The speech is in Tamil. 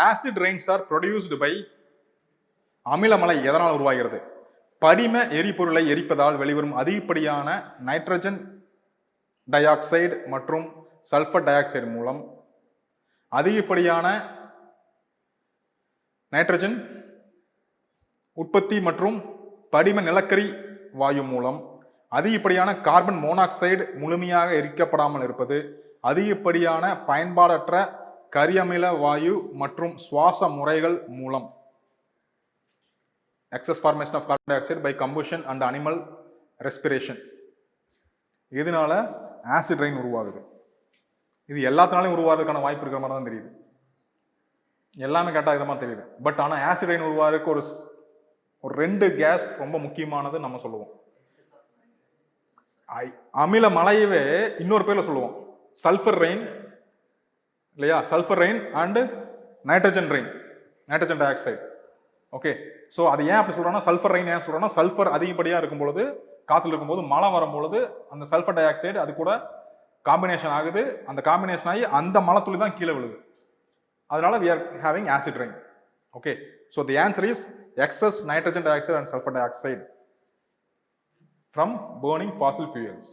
Acid rains are produced by அமிலமலை எதனால் உருவாகிறது? படிம எரிபொருளை எரிப்பதால் வெளிவரும் அதிகப்படியான நைட்ரஜன் டை ஆக்சைடு மற்றும் சல்பர் டை ஆக்சைடு மூலம் அதிகப்படியான நைட்ரஜன் உற்பத்தி மற்றும் படிம நிலக்கரி வாயு மூலம் அதிகப்படியான கார்பன் மோனாக்சைடு முழுமையாக எரிக்கப்படாமல் இருப்பது, அதிகப்படியான பயன்பாடற்ற கரியமில வாயு மற்றும் சுவாச முறைகள் மூலம் excess formation of carbon dioxide by combustion and animal respiration. இதனால ஆசிட் ரெயின் உருவாகுது. இது எல்லாத்தினாலையும் உருவாகிறதுக்கான வாய்ப்பு இருக்கிற மாதிரி தான் தெரியுது. எல்லாமே கேட்டால் இதை மாதிரி தெரியுது. பட் ஆனால் ஆசிட் ரெயின் உருவாகிறதுக்கு ஒரு 2 கேஸ் ரொம்ப முக்கியமானது நம்ம சொல்லுவோம். அமில மலையவே இன்னொரு பேர்ல சொல்லுவோம், சல்ஃபர் ரெயின் இல்லையா? Sulphur rain and nitrogen rain, nitrogen di oxide. Okay, so அது ஏன் அப்படி சொல்றோம்னா, சல்ஃபர் ரெயின் ஏன் சொல்றோம்னா, சல்ஃபர் அதிகப்படியாக இருக்கும் பொழுது, காற்றுல இருக்கும்போது, மழை வரும்பொழுது அந்த சல்ஃபர் டை ஆக்சைடு அது கூட காம்பினேஷன் ஆகுது. அந்த காம்பினேஷன் ஆகி அந்த மழை துளி தான் கீழே விழுது. அதனால we are having acid rain. Okay, so the answer is excess nitrogen dioxide and sulfur dioxide from burning fossil fuels.